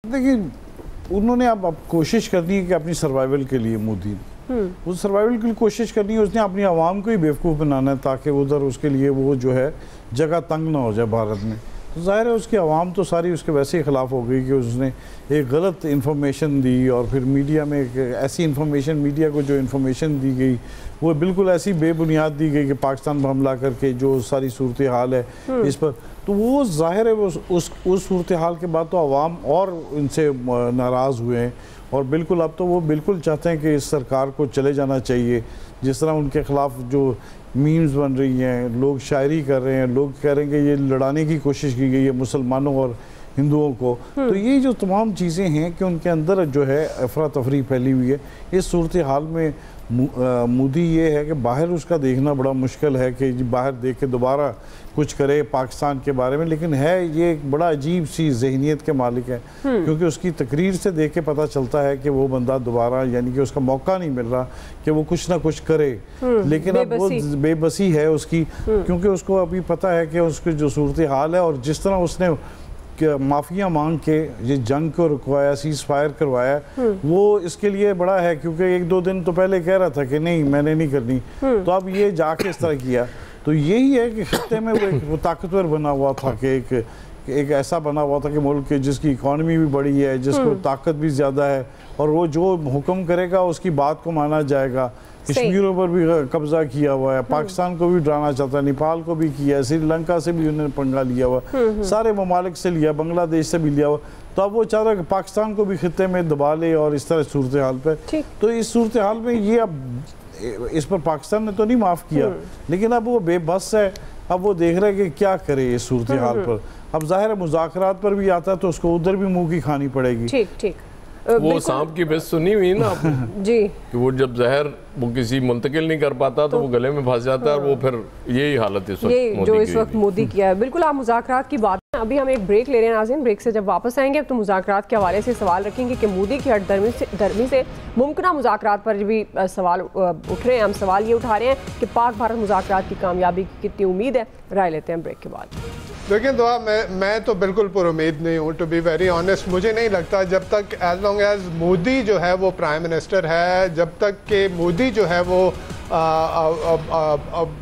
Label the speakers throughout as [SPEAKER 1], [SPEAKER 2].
[SPEAKER 1] देखिए उन्होंने अब कोशिश करनी है कि अपनी सर्वाइवल के लिए मोदी वो सर्वाइवल के लिए कोशिश करनी है, उसने अपनी आवाम को ही बेवकूफ़ बनाना है ताकि उधर उसके लिए वो जो है जगह तंग ना हो जाए भारत में। तो ज़ाहिर है उसकी आवाम तो सारी उसके वैसे ही ख़िलाफ़ हो गई कि उसने एक गलत इंफॉर्मेशन दी और फिर मीडिया में एक ऐसी इंफॉर्मेशन, मीडिया को जो इंफॉर्मेशन दी गई वो बिल्कुल ऐसी बेबुनियाद दी गई कि पाकिस्तान पर हमला करके जो सारी सूरत हाल है इस पर, तो वो ज़ाहिर है उस सूरत हाल के बाद तो आवाम और इनसे नाराज़ हुए हैं और बिल्कुल अब तो वो बिल्कुल चाहते हैं कि इस सरकार को चले जाना चाहिए। जिस तरह उनके ख़िलाफ़ जो मीम्स बन रही हैं, लोग शायरी कर रहे हैं, लोग कह रहे हैं कि ये लड़ाने की कोशिश की गई है मुसलमानों और हिंदुओं को, तो ये जो तमाम चीज़ें हैं कि उनके अंदर जो है अफरा तफरी फैली हुई है। इस सूरत हाल में मोदी ये है कि बाहर उसका देखना बड़ा मुश्किल है कि बाहर देख के दोबारा कुछ करे पाकिस्तान के बारे में, लेकिन है ये एक बड़ा अजीब सी जहनीत के मालिक है क्योंकि उसकी तकरीर से देख के पता चलता है कि वो बंदा दोबारा, यानी कि उसका मौका नहीं मिल रहा कि वो कुछ ना कुछ करे, लेकिन अब वो बेबसी है उसकी क्योंकि उसको अभी पता है कि उसकी जो सूरत हाल है और जिस तरह उसने माफिया मांग के ये जंग को रुकवाया, सीज फायर करवाया, वो इसके लिए बड़ा है क्योंकि एक दो दिन तो पहले कह रहा था कि नहीं मैंने नहीं करनी, तो अब ये जाके इस तरह किया। तो यही है कि खत्ते में वो ताकतवर बना हुआ था कि एक ऐसा बना हुआ था कि मुल्क जिसकी इकॉनमी भी बड़ी है, जिसको ताकत भी ज़्यादा है और वो जो हुक्म करेगा उसकी बात को माना जाएगा। कश्मीरों पर भी कब्जा किया हुआ है, पाकिस्तान को भी डराना चाहता है, नेपाल को भी किया है, श्रीलंका से भी उन्होंने पंगा लिया हुआ, सारे ममालिक से लिया, बांग्लादेश से भी लिया हुआ। तो अब वो चाह रहा है कि पाकिस्तान को भी खित्ते में दबा ले और इस तरह सूरत हाल पर। तो इस सूरत हाल में ये अब इस पर पाकिस्तान ने तो नहीं माफ़ किया, लेकिन अब वो बेबस है, अब वो देख रहे हैं कि क्या करे इस सूरत हाल पर। अब जाहिर है मुज़ाकरात पर भी आता है तो उसको उधर भी मुँह की खानी पड़ेगी।
[SPEAKER 2] ठीक ठीक।
[SPEAKER 3] वो सांप की बहस सुनी हुई ना जी, कि वो जब जहर वो किसी मुंतकिल नहीं कर पाता तो वो गले में फंस जाता है और वो फिर यही हालत इस वक्त
[SPEAKER 2] जो इस वक्त मोदी किया है। बिल्कुल आप मुज़ाकरात की बात, अभी हम एक ब्रेक ले रहे हैं नाज़रीन, ब्रेक से जब वापस आएंगे तो मुज़ाकरात के हवाले से सवाल रखेंगे कि मोदी की हटदर्मी से मुमकिन मुज़ाकरात पर भी सवाल उठ रहे हैं। हम सवाल ये उठा रहे हैं कि पाक भारत मुज़ाकरात की कामयाबी की कितनी उम्मीद है। राय लेते हैं ब्रेक के बाद।
[SPEAKER 4] देखिए दुआ, मैं तो बिल्कुल पुरुमीद नहीं हूँ, टू बी वेरी ऑनेस्ट। मुझे नहीं लगता जब तक एज लॉन्ग एज मोदी जो है वो प्राइम मिनिस्टर है, जब तक कि मोदी जो है वो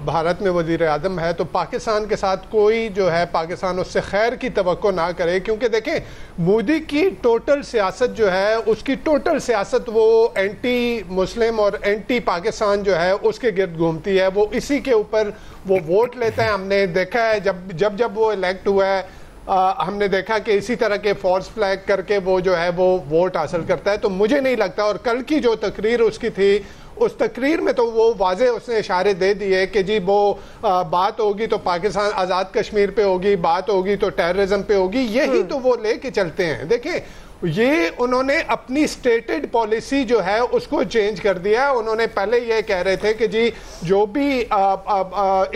[SPEAKER 4] भारत में वज़ीर आज़म है, तो पाकिस्तान के साथ कोई जो है पाकिस्तान उससे खैर की तवक्को ना करे। क्योंकि देखें मोदी की टोटल सियासत जो है, उसकी टोटल सियासत वो एंटी मुस्लिम और एंटी पाकिस्तान जो है उसके गिर्द घूमती है। वो इसी के ऊपर वो वोट लेता है। हमने देखा है जब वो इलेक्ट हुआ है, हमने देखा कि इसी तरह के फॉल्स फ्लैग करके वो जो है वो वोट हासिल करता है। तो मुझे नहीं लगता, और कल की जो तकरीर उसकी थी उस तकरीर में तो वो वाजे उसने इशारे दे दिए कि जी वो बात होगी तो पाकिस्तान आज़ाद कश्मीर पे होगी, बात होगी तो टेररिज्म पे होगी, यही तो वो लेके चलते हैं। देखिए ये उन्होंने अपनी स्टेटेड पॉलिसी जो है उसको चेंज कर दिया। उन्होंने पहले ये कह रहे थे कि जी जो भी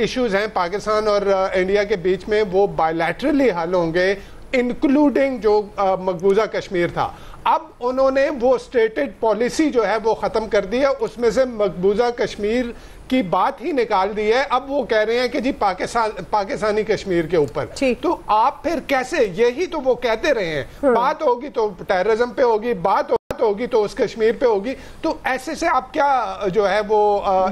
[SPEAKER 4] इश्यूज हैं पाकिस्तान और इंडिया के बीच में वो बायलैटरली हल होंगे, इंक्लूडिंग जो मकबूजा कश्मीर था। अब उन्होंने वो स्टेटेड पॉलिसी जो है वो ख़त्म कर दी है, उसमें से मकबूजा कश्मीर की बात ही निकाल दी है। अब वो कह रहे हैं कि जी पाकिस्तानी कश्मीर के ऊपर। तो आप फिर कैसे, यही तो वो कहते रहे हैं, बात होगी तो टेररिज्म पे होगी, बात होगी तो उस कश्मीर पे होगी। तो ऐसे से आप क्या जो है वो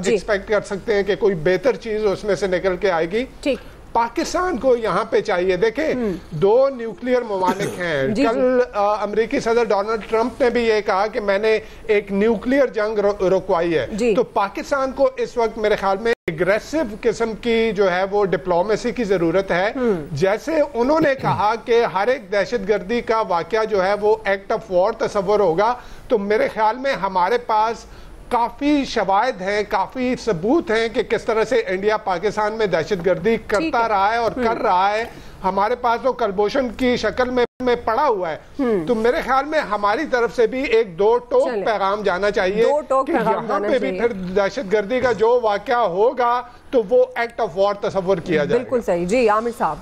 [SPEAKER 4] एक्सपेक्ट कर सकते हैं कि कोई बेहतर चीज उसमें से निकल के आएगी? ठीक, पाकिस्तान को यहाँ पे चाहिए। देखें दो न्यूक्लियर ममालिक हैं। कल अमेरिकी सदर डोनाल्ड ट्रंप ने भी ये कहा कि मैंने एक न्यूक्लियर जंग रुकवाई है। तो पाकिस्तान को इस वक्त मेरे ख्याल में एग्रेसिव किस्म की जो है वो डिप्लोमेसी की जरूरत है। जैसे उन्होंने कहा कि हर एक दहशतगर्दी का वाकया जो है वो एक्ट ऑफ वॉर तस्वर होगा, तो मेरे ख्याल में हमारे पास काफ़ी शवाहिद हैं, काफ़ी सबूत हैं कि किस तरह से इंडिया पाकिस्तान में दहशतगर्दी करता रहा है और कर रहा है। हमारे पास वो कलभूषण की शक्ल में पड़ा हुआ है। तो मेरे ख्याल में हमारी तरफ से भी एक दो टोक पैगाम जाना चाहिए कि यहाँ पे भी फिर दहशतगर्दी का जो वाकया होगा तो वो एक्ट ऑफ वॉर तस्वर किया जाए।
[SPEAKER 2] बिल्कुल सही जी। आमिर साहब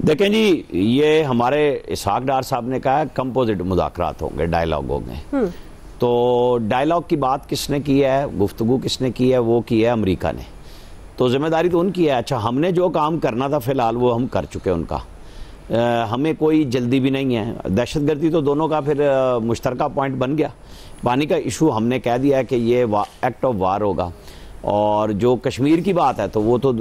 [SPEAKER 5] देखें जी, ये हमारे इसहाक डार साहब ने कहा कंपोजिट मुज़ाकरात होंगे, डायलॉग होंगे। तो डायलॉग की बात किसने की है, गुफ्तगू किसने की है, वो की है अमेरिका ने। तो जिम्मेदारी तो उनकी है। अच्छा, हमने जो काम करना था फिलहाल वो हम कर चुके उनका। हमें कोई जल्दी भी नहीं है। दहशतगर्दी तो दोनों का फिर मुश्तरका पॉइंट बन गया। पानी का इशू हमने कह दिया है कि ये एक्ट ऑफ वार होगा। और जो कश्मीर की बात है तो वो तो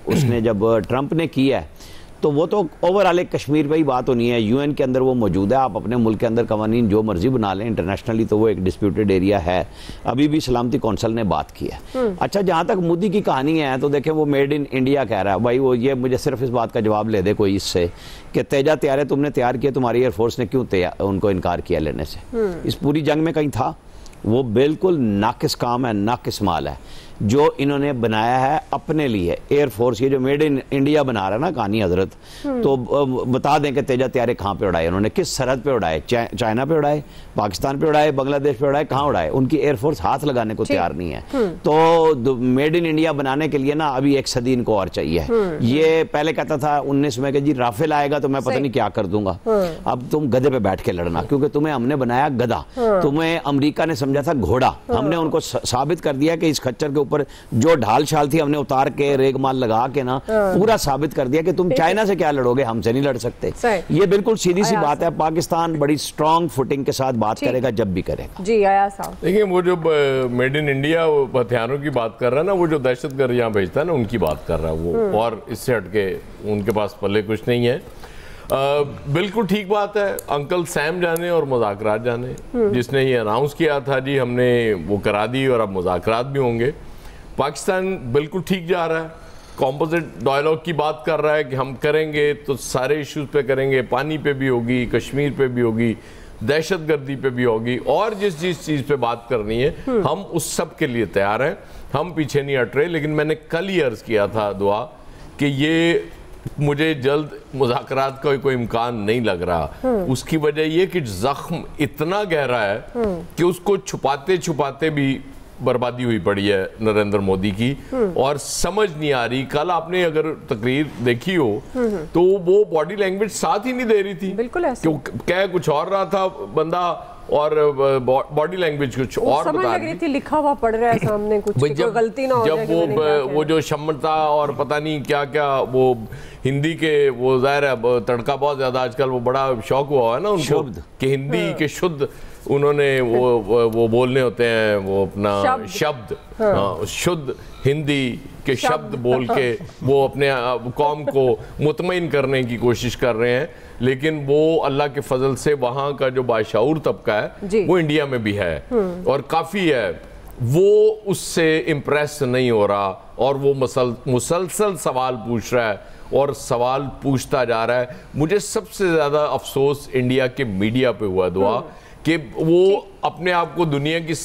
[SPEAKER 5] उसने जब ट्रंप ने किया है तो वो तो ओवरऑल एक कश्मीर पे ही बात होनी है। यूएन के अंदर वो मौजूद है, आप अपने मुल्क के अंदर कवानीन जो मर्जी बना लें, इंटरनेशनली तो वो एक डिस्प्यूटेड एरिया है। अभी भी सलामती कौंसिल ने बात की है। अच्छा, जहाँ तक मोदी की कहानी है तो देखें वो मेड इन इंडिया कह रहा है। भाई वो ये मुझे सिर्फ इस बात का जवाब ले दे कोई इससे कि तेजा तैयारे तुमने तैयार किए, तुम्हारी एयरफोर्स ने क्यों उनको इनकार किया लेने से? इस पूरी जंग में कहीं था? वो बिल्कुल नाकिस काम है, नाकिस माल है जो इन्होंने बनाया है अपने लिए। एयरफोर्स ये जो मेड इन इंडिया बना रहा है ना कानी हजरत, तो बता दें कि तेजा तैयारे कहाँ पे उड़ाए उन्होंने, किस सरहद पे उड़ाए? चाइना पे उड़ाए, पाकिस्तान पे उड़ाए, बांग्लादेश पे उड़ाए, कहाँ उड़ाए? उनकी एयरफोर्स हाथ लगाने को तैयार नहीं है। तो मेड इन इंडिया बनाने के लिए ना अभी 1 सदी इनको और चाहिए। ये पहले कहता था 19 में कि जी राफेल आएगा तो मैं पता नहीं क्या कर दूंगा। अब तुम गधे पे बैठ के लड़ना, क्योंकि तुम्हें हमने बनाया गधा, तुम्हें अमरीका ने समझा था घोड़ा। हमने उनको साबित कर दिया कि इस खच्चर के ऊपर जो ढाल छाल थी हमने उतार के रेगमाल लगा के ना पूरा साबित कर दिया कि तुम चाइना से क्या लड़ोगे, हमसे नहीं लड़ सकते। ये बिल्कुल सीधी सी बात है। पाकिस्तान बड़ी स्ट्रांग फुटिंग के साथ बात करेगा जब भी करेगा।
[SPEAKER 2] जी आया साहब,
[SPEAKER 3] देखिए वो जो मेड इन इंडिया हथियारों की बात कर रहा है ना, वो जो दहशतगर्द यहाँ भेजता है ना उनकी बात कर रहा है वो, और इससे हटके उनके पास पल्ले कुछ नहीं है। बिल्कुल ठीक बात है। अंकल सैम जाने और मुज़ाकरात जाने, जिसने ये अनाउंस किया था जी हमने वो करा दी और अब मुज़ाकरात भी होंगे। पाकिस्तान बिल्कुल ठीक जा रहा है, कॉम्पोजिट डायलॉग की बात कर रहा है कि हम करेंगे तो सारे इश्यूज पे करेंगे, पानी पे भी होगी, कश्मीर पे भी होगी, दहशतगर्दी पे भी होगी, और जिस चीज़ पे बात करनी है हम उस सब के लिए तैयार हैं, हम पीछे नहीं हट रहे। लेकिन मैंने कल ही अर्ज किया था दुआ कि ये मुझे जल्द मुज़ाकरात का कोई इम्कान नहीं लग रहा। उसकी वजह ये कि जख्म इतना गहरा है कि उसको छुपाते छुपाते भी बर्बादी हुई पड़ी है नरेंद्र मोदी की, और समझ नहीं आ रही। कल आपने अगर तकरीर देखी हो तो वो बॉडी लैंग्वेज साथ ही नहीं दे रही थी,
[SPEAKER 2] बिल्कुल ऐसे
[SPEAKER 3] कह कुछ और रहा था बंदा और बॉडी लैंग्वेज कुछ और बता रही थी।
[SPEAKER 2] लिखा हुआ पढ़ रहा है सामने कुछ, कोई गलती ना हो जाए।
[SPEAKER 3] जब वो जो क्षमता और पता नहीं क्या क्या वो हिंदी के वो जाहिर है तड़का बहुत ज्यादा आजकल वो बड़ा शौक हुआ है ना उनको कि हिंदी के शुद्ध उन्होंने वो बोलने होते हैं, वो अपना शब्द शुद्ध हिंदी के शब्द बोल के वो अपने कौम को मुतमईन करने की कोशिश कर रहे हैं। लेकिन वो अल्लाह के फजल से वहाँ का जो बाशऊर तबका है वो इंडिया में भी है और काफ़ी है, वो उससे इम्प्रेस नहीं हो रहा और वो मुसलसल सवाल पूछ रहा है और सवाल पूछता जा रहा है। मुझे सबसे ज़्यादा अफसोस इंडिया के मीडिया पे हुआ दुआ कि वो अपने आप को दुनिया की